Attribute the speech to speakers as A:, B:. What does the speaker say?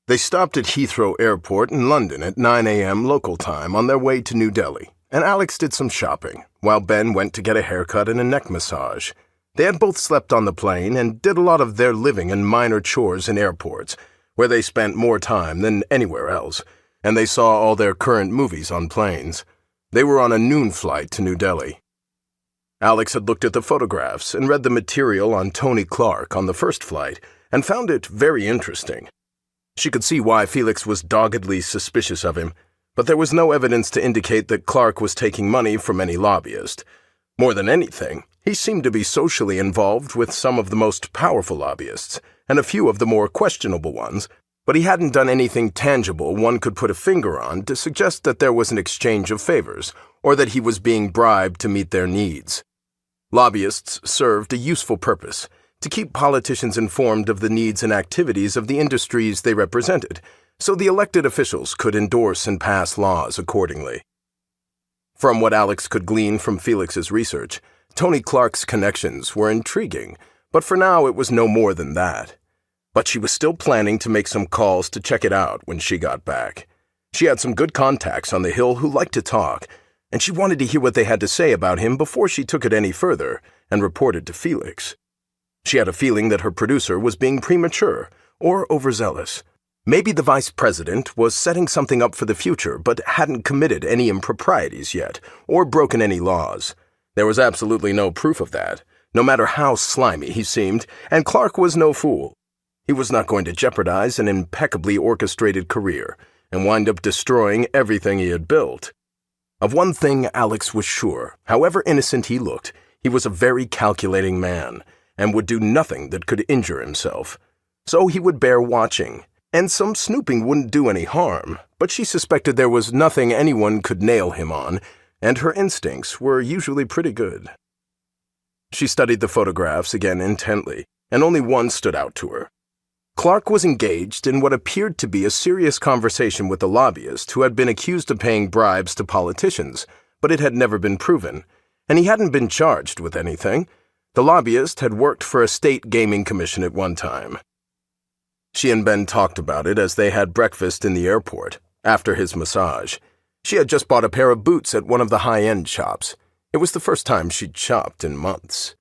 A: They stopped at Heathrow Airport in London at 9 a.m. local time on their way to New Delhi, and Alix did some shopping, while Ben went to get a haircut and a neck massage. They had both slept on the plane and did a lot of their living and minor chores in airports, where they spent more time than anywhere else, and they saw all their current movies on planes. They were on a noon flight to New Delhi. Alix had looked at the photographs and read the material on Tony Clark on the first flight and found it very interesting. She could see why Felix was doggedly suspicious of him, but there was no evidence to indicate that Clark was taking money from any lobbyist. More than anything, he seemed to be socially involved with some of the most powerful lobbyists, and a few of the more questionable ones, but he hadn't done anything tangible one could put a finger on to suggest that there was an exchange of favors, or that he was being bribed to meet their needs. Lobbyists served a useful purpose, to keep politicians informed of the needs and activities of the industries they represented, so the elected officials could endorse and pass laws accordingly. From what Alix could glean from Felix's research, Tony Clark's connections were intriguing, but for now it was no more than that. But she was still planning to make some calls to check it out when she got back. She had some good contacts on the Hill who liked to talk, and she wanted to hear what they had to say about him before she took it any further and reported to Felix. She had a feeling that her producer was being premature or overzealous. Maybe the vice president was setting something up for the future but hadn't committed any improprieties yet or broken any laws. There was absolutely no proof of that, no matter how slimy he seemed, and Clark was no fool. He was not going to jeopardize an impeccably orchestrated career and wind up destroying everything he had built. Of one thing Alix was sure: however innocent he looked, he was a very calculating man, and would do nothing that could injure himself. So he would bear watching, and some snooping wouldn't do any harm, but she suspected there was nothing anyone could nail him on, and her instincts were usually pretty good. She studied the photographs again intently, and only one stood out to her. Clark was engaged in what appeared to be a serious conversation with a lobbyist who had been accused of paying bribes to politicians, but it had never been proven, and he hadn't been charged with anything. The lobbyist had worked for a state gaming commission at one time. She and Ben talked about it as they had breakfast in the airport, after his massage. She had just bought a pair of boots at one of the high-end shops. It was the first time she'd shopped in months.